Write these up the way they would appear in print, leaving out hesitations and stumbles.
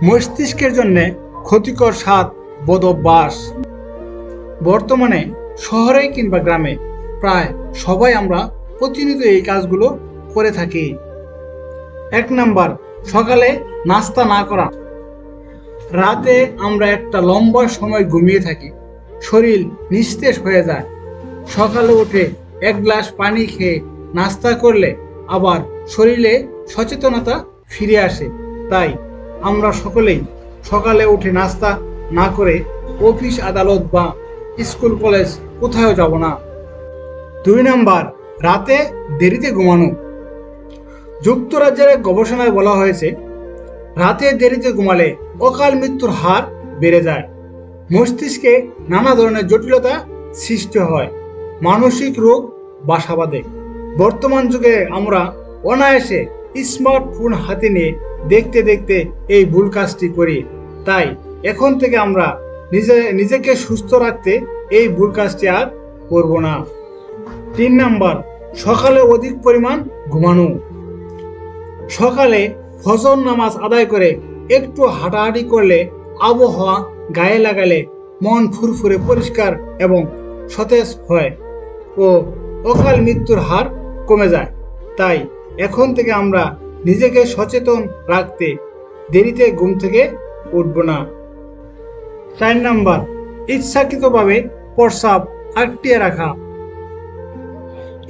মস্তিষ্কের জন্য ক্ষতিকর 7 বদ অভ্যাস। বর্তমানে শহরে কিংবা গ্রামে প্রায় সবাই আমরা প্রতিনিয়ত এই কাজগুলো করে থাকি। 1 নাম্বার, সকালে নাস্তা না করা। রাতে আমরা একটা লম্বা সময় ঘুমিয়ে থাকি, শরীর নিস্তেজ হয়ে যায়। সকালে উঠে 1 গ্লাস পানি খেয়ে নাস্তা করলে আবার শরীরে সচেতনতা ফিরে আসে। তাই আমরা সকলেই সকালে উঠে নাস্তা না করে অফিস আদালত বা স্কুল কলেজ কোথাও যাব না। 2 নাম্বার, রাতে দেরিতে ঘুমানো। যুক্তরাজ্যের এক গবেষণায় বলা হয়েছে, রাতে দেরিতে ঘুমালে অকাল মৃত্যুর হার বেড়ে যায়, মস্তিষ্কে নানা ধরনের জটিলতা সৃষ্টি হয়, মানসিক রোগ বাসা বাঁধে। বর্তমান যুগে আমরা অনায়াসে স্মার্টফোন হাতে নিয়ে দেখতে দেখতে এই ভুল কাজটি করি। তাই এখন থেকে আমরা নিজেকে সুস্থ রাখতে এই ভুল কাজটি আর করব না। 3 নাম্বার, সকালে অধিক পরিমাণ ঘুমানো। সকালে ফজর নামাজ আদায় করে একটু হাঁটাহাঁটি করলে, আবহাওয়া গায়ে লাগালে মন ফুরফুরে পরিষ্কার এবং সতেজ হয় ও অকাল মৃত্যুর হার কমে যায়। তাই এখন থেকে আমরা নিজেকে সচেতন রাখতে দেরিতে ঘুম থেকে উঠব না। 4 নাম্বার, ইচ্ছাকৃতভাবে প্রস্রাব আটকিয়ে রাখা।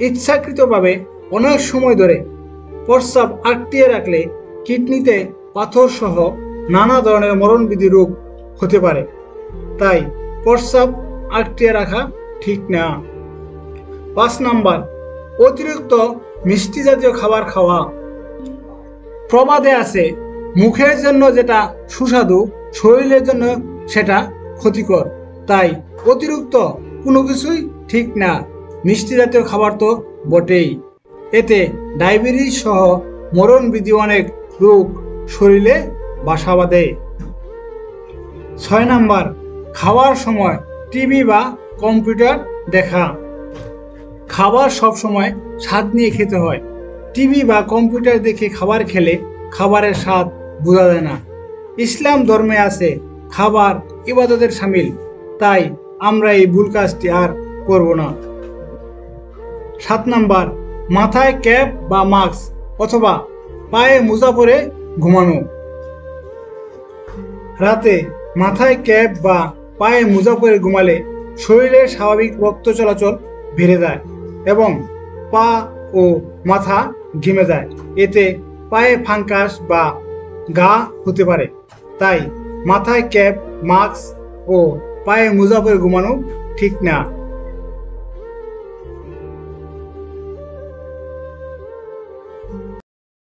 ইচ্ছাকৃতভাবে অনেক সময় ধরে প্রস্রাব আটকিয়ে রাখলে কিডনিতে পাথর সহ নানা ধরনের মরণবিধি রোগ হতে পারে। তাই প্রস্রাব আটকিয়ে রাখা ঠিক না। 5 নাম্বার, অতিরিক্ত মিষ্টি জাতীয় খাবার খাওয়া। প্রবাদে আছে, মুখের জন্য যেটা সুস্বাদু শরীরের জন্য সেটা ক্ষতিকর। তাই অতিরিক্ত কোনো কিছুই ঠিক না। মিষ্টি জাতীয় খাবার তো বটেই, এতে ডায়াবেটিস সহ মরণবিধি অনেক রোগ শরীরে বাসা বাঁধে। 6 নাম্বার, খাওয়ার সময় টিভি বা কম্পিউটার দেখা। খাবার সবসময় স্বাদ নিয়ে খেতে হয়। টিভি বা কম্পিউটার দেখে খাবার খেলে খাবারের স্বাদ বোঝা যায় না। ইসলাম ধর্মে আছে খাবার ইবাদতের শামিল। তাই আমরা এই ভুল কাজটি আর করব না। 7 নাম্বার, মাথায় ক্যাপ বা মাস্ক অথবা পায়ে মোজা পরে ঘুমানো। রাতে মাথায় ক্যাপ বা পায়ে মোজা পরে ঘুমালে শরীরের স্বাভাবিক রক্ত চলাচল বেড়ে যায় এবং পা ও মাথা ঘেমে যায়। এতে পায়ে ফাঙ্গাস বা ঘা হতে পারে। তাই মাথায় ক্যাপ, মাস্ক ও পায়ে মোজা পরে ঘুমানো ঠিক না।